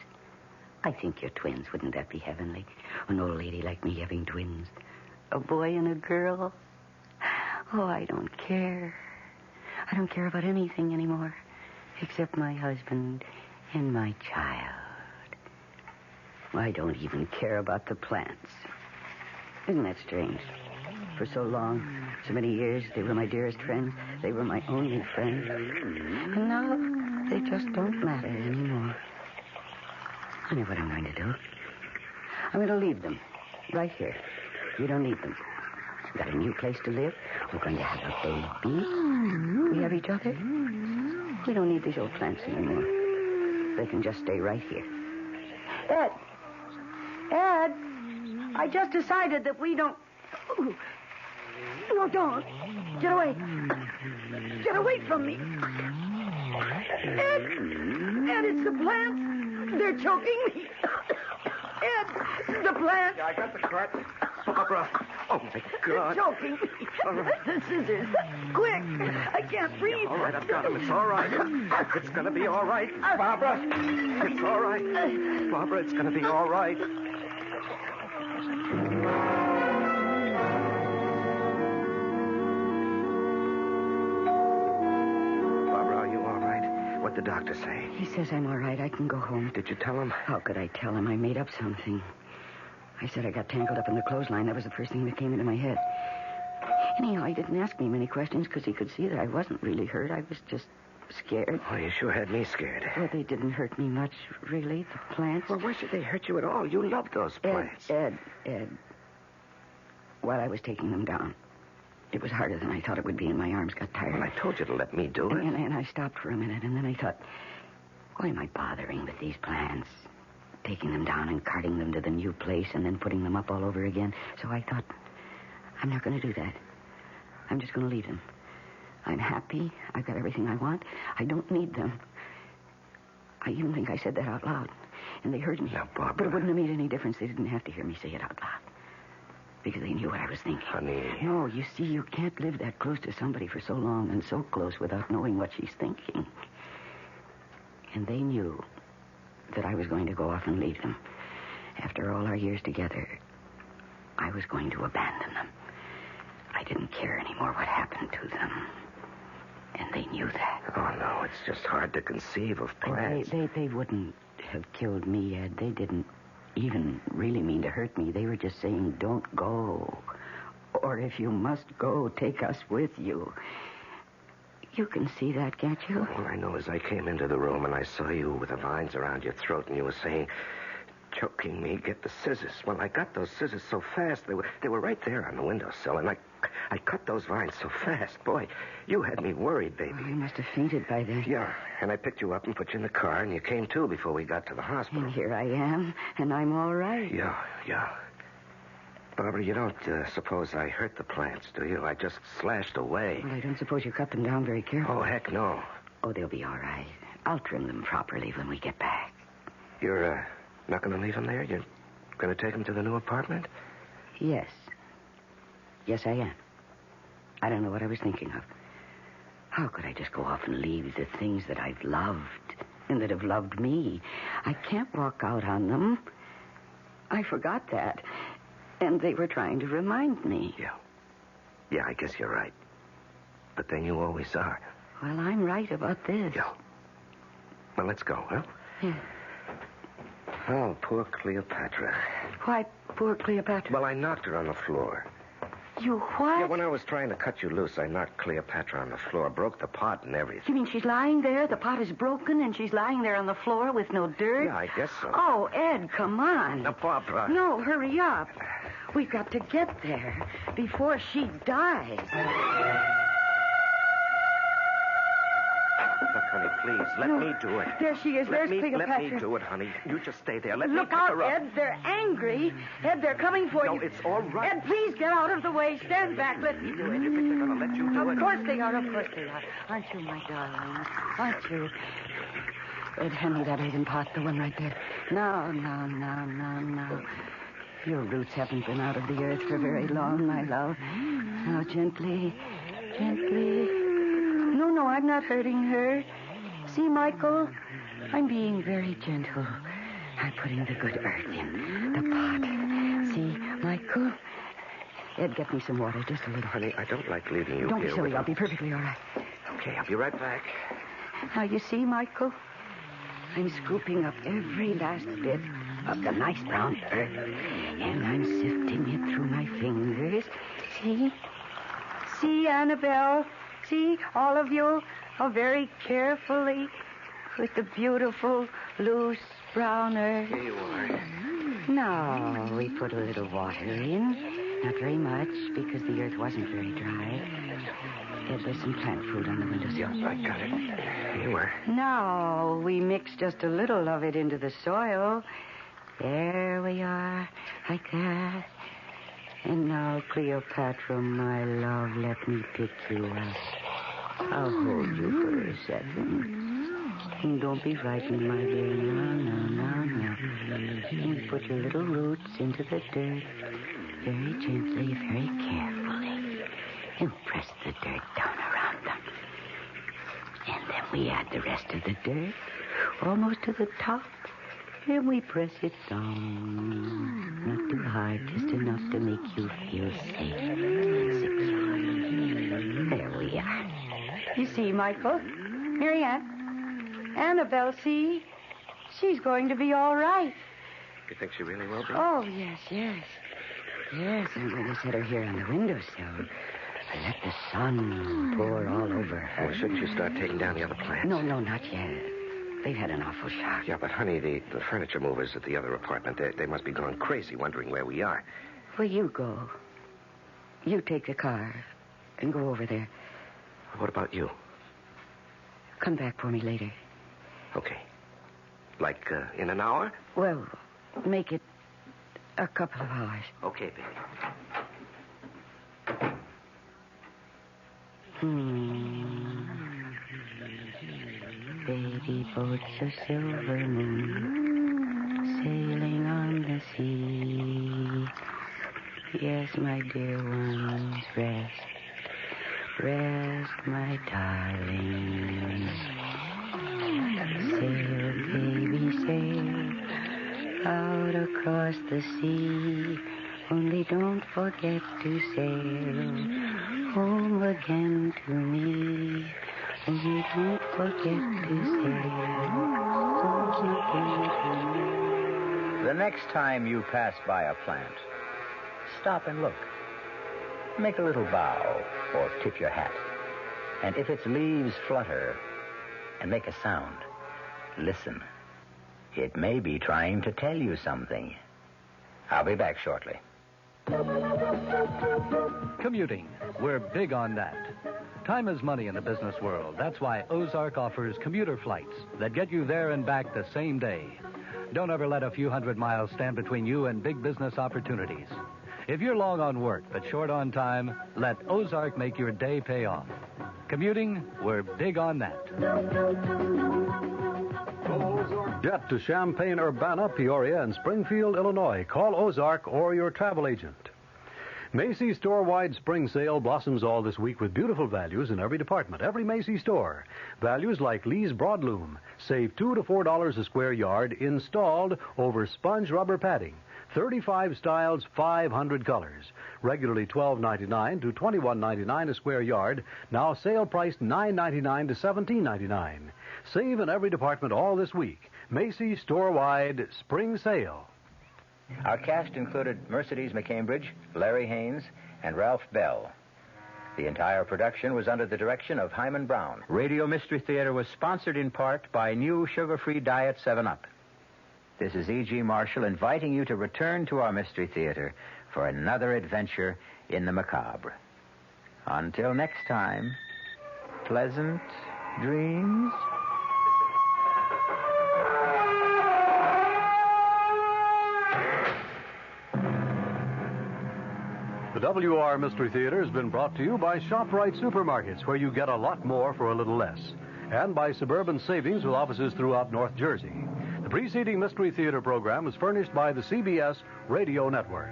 I think you're twins. Wouldn't that be heavenly? An old lady like me having twins. A boy and a girl? Oh, I don't care. I don't care about anything anymore. Except my husband and my child. I don't even care about the plants. Isn't that strange? For so long, so many years, they were my dearest friends. They were my only friends. And now, they just don't matter anymore. I know what I'm going to do. I'm going to leave them. Right here. You don't need them. We've got a new place to live. We're going to have a baby. We have each other. We don't need these old plants anymore. They can just stay right here. Ed, I just decided that we don't... No, don't. Get away. Get away from me. Ed, it's the plants. They're choking me. Ed, the plants. Yeah, I got the cart. Barbara. Oh, my God. They're choking me. The scissors. Quick. I can't breathe. All right, I've got him. It's all right. It's going to be all right. Barbara. It's all right. Barbara, it's going to be all right. What'd the doctor say? He says I'm all right. I can go home. Did you tell him? How could I tell him? I made up something. I said I got tangled up in the clothesline. That was the first thing that came into my head. Anyhow, he didn't ask me many questions because he could see that I wasn't really hurt. I was just scared. Oh, you sure had me scared. Well, they didn't hurt me much, really, the plants. Well, why should they hurt you at all? You love those plants. Ed. While I was taking them down, it was harder than I thought it would be, and my arms got tired. Well, I told you to let me do it. And I stopped for a minute, and then I thought, why am I bothering with these plants? Taking them down and carting them to the new place and then putting them up all over again. So I thought, I'm not going to do that. I'm just going to leave them. I'm happy. I've got everything I want. I don't need them. I even think I said that out loud. And they heard me. Now, Barbara. But it wouldn't have made any difference. They didn't have to hear me say it out loud. Because they knew what I was thinking. Honey. No, you see, you can't live that close to somebody for so long and so close without knowing what she's thinking. And they knew that I was going to go off and leave them. After all our years together, I was going to abandon them. I didn't care anymore what happened to them. And they knew that. Oh, no, it's just hard to conceive of plans. They wouldn't have killed me, Ed. They didn't even really mean to hurt me. They were just saying, don't go. Or if you must go, take us with you. You can see that, can't you? All I know is I came into the room and I saw you with the vines around your throat and you were saying, choking me, get the scissors. Well, I got those scissors so fast, they were right there on the windowsill, and I cut those vines so fast. Boy, you had me worried, baby. Oh, you must have fainted by then. Yeah, and I picked you up and put you in the car, and you came to before we got to the hospital. And here I am, and I'm all right. Yeah. Barbara, you don't suppose I hurt the plants, do you? I just slashed away. Well, I don't suppose you cut them down very carefully. Oh, heck no. Oh, they'll be all right. I'll trim them properly when we get back. You're not going to leave them there? You're going to take them to the new apartment? Yes. Yes, I am. I don't know what I was thinking of. How could I just go off and leave the things that I've loved and that have loved me? I can't walk out on them. I forgot that. And they were trying to remind me. Yeah, I guess you're right. But then you always are. Well, I'm right about this. Yeah. Well, let's go, huh? Yeah. Oh, poor Cleopatra. Why, poor Cleopatra? Well, I knocked her on the floor. You what? Yeah, when I was trying to cut you loose, I knocked Cleopatra on the floor, broke the pot and everything. You mean she's lying there? The pot is broken and she's lying there on the floor with no dirt? Yeah, I guess so. Oh, Ed, come on. Now, Barbara. No, hurry up. We've got to get there before she dies. Look, honey, please, let me do it. There she is. There's Cleopatra. Let me do it, honey. You just stay there. Let me Look pick out, her up. Ed. They're angry. Ed, they're coming for you. No, it's all right. Ed, please get out of the way. Stand back. Let me do it. You think they're going to let you do it? Of course they are. Of course they are. Aren't you, my darling? Aren't you? Ed, hand me that earthen pot, the one right there. No. Your roots haven't been out of the earth for very long, my love. Now, gently. No, I'm not hurting her. See, Michael? I'm being very gentle. I'm putting the good earth in the pot. See, Michael? Ed, get me some water, just a little. Honey, I don't like leaving you Don't here. be silly. I'll be perfectly all right. Okay, I'll be right back. Now, you see, Michael? I'm scooping up every last bit of the nice brown earth, and I'm sifting it through my fingers. See, Annabelle? See, all of you? Oh, very carefully with the beautiful, loose brown earth. Here you are. Now, we put a little water in. Not very much, because the earth wasn't very dry. There's some plant food on the windowsill. Yeah, I got it. Here you are. Now, we mix just a little of it into the soil. There we are, like that. And now, Cleopatra, my love, let me pick you up. I'll hold you for a second. And don't be frightened, my dear. No. And put your little roots into the dirt. Very gently, very carefully. And press the dirt down around them. And then we add the rest of the dirt, almost to the top. And we press it down. Not too hard, just enough to make you feel safe. Secure. There we are. You see, Michael? Marianne? Annabelle, see? She's going to be all right. You think she really will be? Oh, yes. Yes, I'm going to set her here on the windowsill. And let the sun pour all over her. Well, shouldn't you start taking down the other plants? No, not yet. They've had an awful shock. Yeah, but, honey, the furniture movers at the other apartment, they must be going crazy wondering where we are. Well, you go. You take the car and go over there. What about you? Come back for me later. Okay. Like, in an hour? Well, make it a couple of hours. Okay, baby. Baby boats of silver moon sailing on the sea. Yes, my dear ones, rest, my darling. Sail, baby, sail out across the sea Only don't forget to sail home again to me. Only don't forget to sail home again to me. The next time you pass by a plant, stop and look. Make a little bow or tip your hat. And if its leaves flutter and make a sound, listen. It may be trying to tell you something. I'll be back shortly. Commuting. We're big on that. Time is money in the business world. That's why Ozark offers commuter flights that get you there and back the same day. Don't ever let a few hundred miles stand between you and big business opportunities. If you're long on work but short on time, let Ozark make your day pay off. Commuting, we're big on that. Jet to Champaign-Urbana, Peoria, and Springfield, Illinois. Call Ozark or your travel agent. Macy's store-wide spring sale blossoms all this week with beautiful values in every department, every Macy's store. Values like Lee's Broadloom. Save $2 to $4 a square yard installed over sponge rubber padding. 35 styles, 500 colors. Regularly $12.99 to $21.99 a square yard. Now sale priced $9.99 to $17.99. Save in every department all this week. Macy's store-wide spring sale. Our cast included Mercedes McCambridge, Larry Haynes, and Ralph Bell. The entire production was under the direction of Hyman Brown. Radio Mystery Theater was sponsored in part by new sugar-free Diet 7-Up. This is E.G. Marshall inviting you to return to our Mystery Theater for another adventure in the macabre. Until next time, pleasant dreams. The WR Mystery Theater has been brought to you by ShopRite Supermarkets, where you get a lot more for a little less, and by Suburban Savings with offices throughout North Jersey. The preceding Mystery Theater program was furnished by the CBS Radio Network.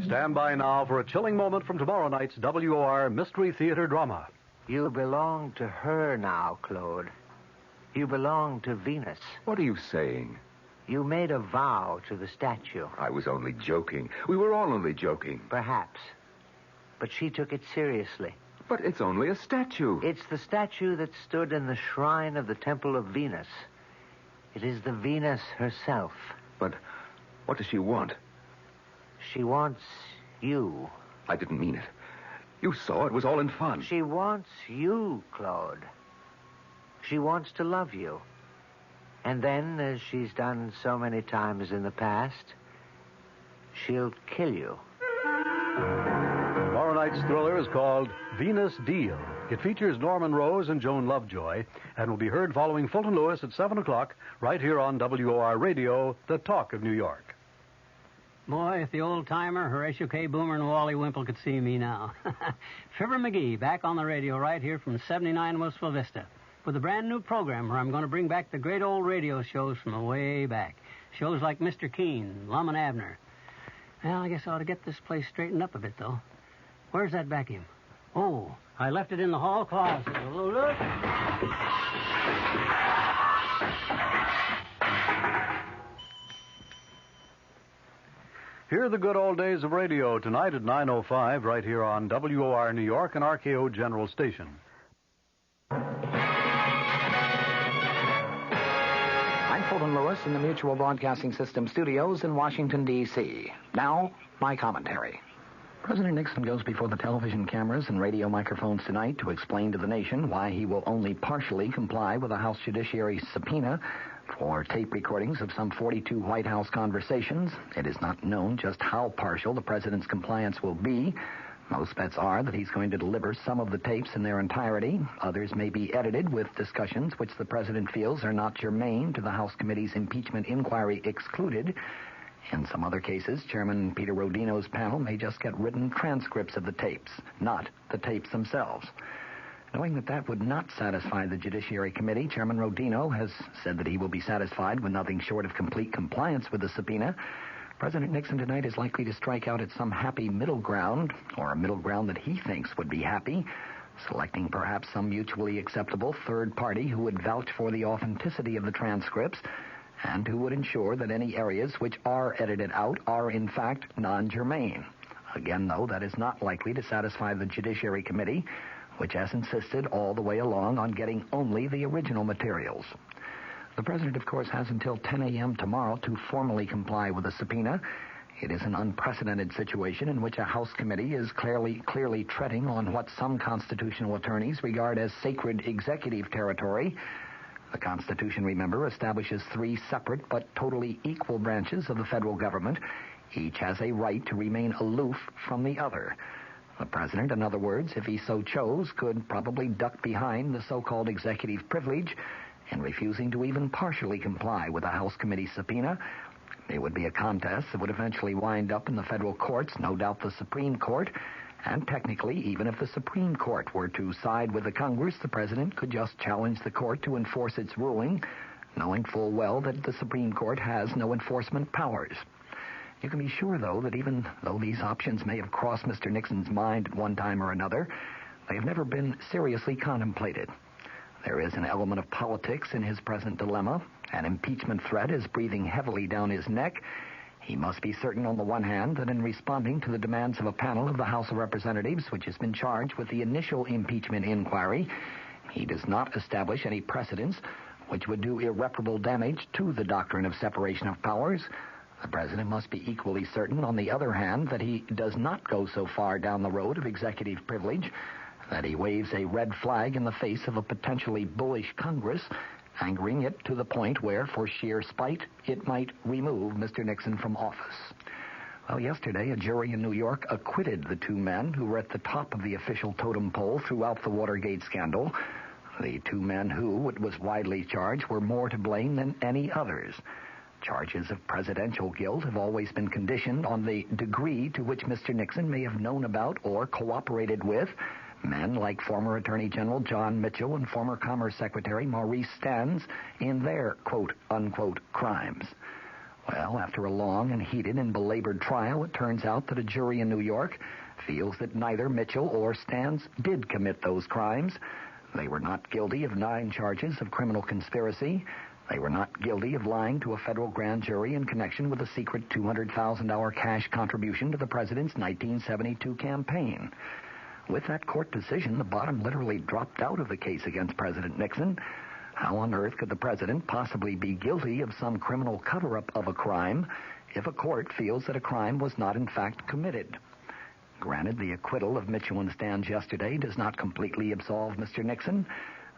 Stand by now for a chilling moment from tomorrow night's WOR Mystery Theater drama. You belong to her now, Claude. You belong to Venus. What are you saying? You made a vow to the statue. I was only joking. We were all only joking. Perhaps. But she took it seriously. But it's only a statue. It's the statue that stood in the shrine of the Temple of Venus. It is the Venus herself. But what does she want? She wants you. I didn't mean it. You saw it was all in fun. She wants you, Claude. She wants to love you. And then, as she's done so many times in the past, she'll kill you. Tomorrow night's thriller is called Venus Deal. It features Norman Rose and Joan Lovejoy and will be heard following Fulton Lewis at 7 o'clock right here on WOR Radio, the talk of New York. Boy, if the old-timer Horatio K. Boomer and Wally Wimple could see me now. Fibber McGee back on the radio right here from 79 Wistful Vista with a brand-new program where I'm going to bring back the great old radio shows from way back. Shows like Mr. Keene, Lum and Abner. Well, I guess I ought to get this place straightened up a bit, though. Where's that vacuum? Oh, I left it in the hall closet. Look. Hear the good old days of radio tonight at 9:05 right here on WOR New York and RKO General Station. I'm Fulton Lewis in the Mutual Broadcasting System studios in Washington, D.C. Now, my commentary. President Nixon goes before the television cameras and radio microphones tonight to explain to the nation why he will only partially comply with a House Judiciary subpoena for tape recordings of some 42 White House conversations. It is not known just how partial the president's compliance will be. Most bets are that he's going to deliver some of the tapes in their entirety. Others may be edited with discussions which the president feels are not germane to the House Committee's impeachment inquiry excluded. In some other cases, Chairman Peter Rodino's panel may just get written transcripts of the tapes, not the tapes themselves. Knowing that that would not satisfy the Judiciary Committee, Chairman Rodino has said that he will be satisfied with nothing short of complete compliance with the subpoena. President Nixon tonight is likely to strike out at some happy middle ground, or a middle ground that he thinks would be happy, selecting perhaps some mutually acceptable third party who would vouch for the authenticity of the transcripts and who would ensure that any areas which are edited out are in fact non-germane. Again, though, that is not likely to satisfy the Judiciary Committee, which has insisted all the way along on getting only the original materials. The President, of course, has until 10 a.m. tomorrow to formally comply with a subpoena. It is an unprecedented situation in which a House committee is clearly treading on what some constitutional attorneys regard as sacred executive territory. The Constitution, remember, establishes 3 separate but totally equal branches of the federal government. Each has a right to remain aloof from the other. The President, in other words, if he so chose, could probably duck behind the so-called executive privilege in refusing to even partially comply with a House committee subpoena. It would be a contest that would eventually wind up in the federal courts, no doubt the Supreme Court. And technically, even if the Supreme Court were to side with the Congress, the President could just challenge the court to enforce its ruling, knowing full well that the Supreme Court has no enforcement powers. You can be sure, though, that even though these options may have crossed Mr. Nixon's mind at one time or another, they have never been seriously contemplated. There is an element of politics in his present dilemma. An impeachment threat is breathing heavily down his neck. He must be certain, on the one hand, that in responding to the demands of a panel of the House of Representatives, which has been charged with the initial impeachment inquiry, he does not establish any precedents which would do irreparable damage to the doctrine of separation of powers. The President must be equally certain, on the other hand, that he does not go so far down the road of executive privilege that he waves a red flag in the face of a potentially bullish Congress, angering it to the point where, for sheer spite, it might remove Mr. Nixon from office. Well, yesterday, a jury in New York acquitted the 2 men who were at the top of the official totem pole throughout the Watergate scandal. The 2 men who, it was widely charged, were more to blame than any others. Charges of presidential guilt have always been conditioned on the degree to which Mr. Nixon may have known about or cooperated with men like former Attorney General John Mitchell and former Commerce Secretary Maurice Stans in their quote-unquote crimes. Well, after a long and heated and belabored trial, it turns out that a jury in New York feels that neither Mitchell or Stans did commit those crimes. They were not guilty of 9 charges of criminal conspiracy. They were not guilty of lying to a federal grand jury in connection with a secret $200,000 cash contribution to the president's 1972 campaign. With that court decision, the bottom literally dropped out of the case against President Nixon. How on earth could the president possibly be guilty of some criminal cover-up of a crime if a court feels that a crime was not in fact committed? Granted, the acquittal of Mitchell and Stans yesterday does not completely absolve Mr. Nixon.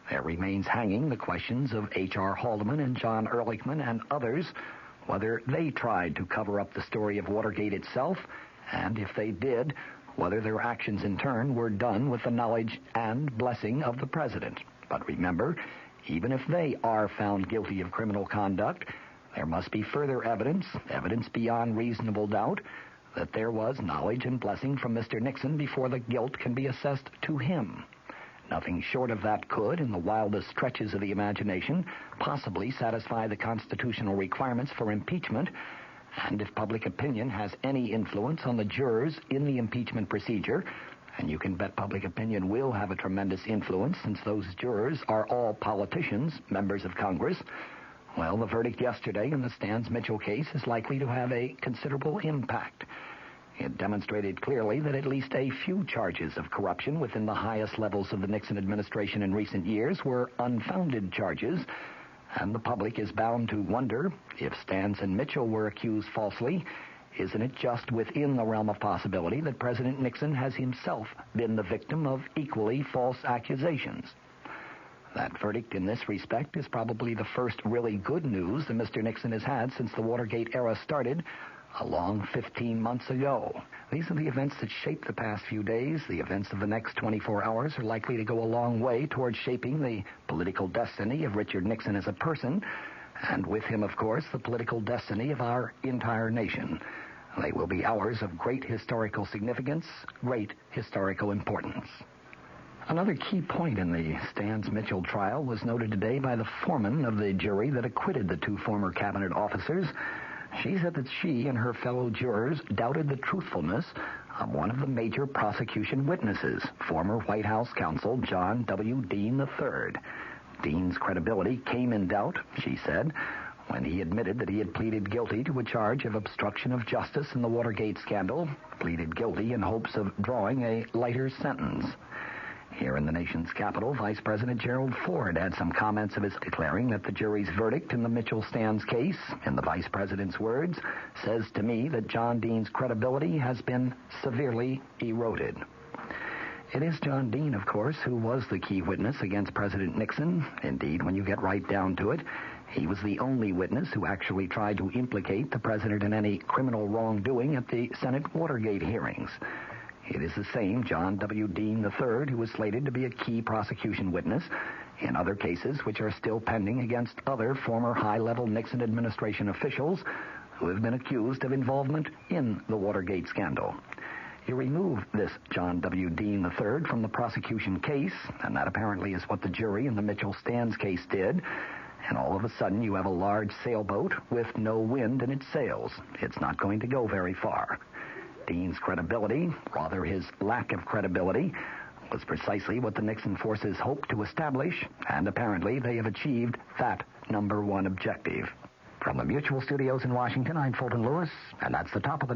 There remains hanging the questions of H.R. Haldeman and John Ehrlichman and others, whether they tried to cover up the story of Watergate itself, and if they did, whether their actions in turn were done with the knowledge and blessing of the president. But remember, even if they are found guilty of criminal conduct, there must be further evidence beyond reasonable doubt, that there was knowledge and blessing from Mr. Nixon before the guilt can be assessed to him. Nothing short of that could, in the wildest stretches of the imagination, possibly satisfy the constitutional requirements for impeachment. And if public opinion has any influence on the jurors in the impeachment procedure, and you can bet public opinion will have a tremendous influence since those jurors are all politicians, members of Congress, well, the verdict yesterday in the Stans-Mitchell case is likely to have a considerable impact. It demonstrated clearly that at least a few charges of corruption within the highest levels of the Nixon administration in recent years were unfounded charges, and the public is bound to wonder, if Stans and Mitchell were accused falsely, isn't it just within the realm of possibility that President Nixon has himself been the victim of equally false accusations? That verdict in this respect is probably the first really good news that Mr. Nixon has had since the Watergate era started a long 15 months ago. These are the events that shaped the past few days. The events of the next 24 hours are likely to go a long way towards shaping the political destiny of Richard Nixon as a person, and with him, of course, the political destiny of our entire nation. They will be hours of great historical significance, great historical importance. Another key point in the Stans-Mitchell trial was noted today by the foreman of the jury that acquitted the 2 former cabinet officers. She said that she and her fellow jurors doubted the truthfulness of one of the major prosecution witnesses, former White House counsel John W. Dean III. Dean's credibility came in doubt, she said, when he admitted that he had pleaded guilty to a charge of obstruction of justice in the Watergate scandal, pleaded guilty in hopes of drawing a lighter sentence. Here in the nation's capital, Vice President Gerald Ford had some comments of his declaring that the jury's verdict in the Mitchell-Stans case, in the Vice President's words, says to me that John Dean's credibility has been severely eroded. It is John Dean, of course, who was the key witness against President Nixon. Indeed, when you get right down to it, he was the only witness who actually tried to implicate the president in any criminal wrongdoing at the Senate Watergate hearings. It is the same John W. Dean III who was slated to be a key prosecution witness in other cases which are still pending against other former high-level Nixon administration officials who have been accused of involvement in the Watergate scandal. You remove this John W. Dean III from the prosecution case, and that apparently is what the jury in the Mitchell-Stans case did, and all of a sudden you have a large sailboat with no wind in its sails. It's not going to go very far. Dean's credibility, rather his lack of credibility, was precisely what the Nixon forces hoped to establish, and apparently they have achieved that number one objective. From the Mutual Studios in Washington, I'm Fulton Lewis, and that's the top of the news.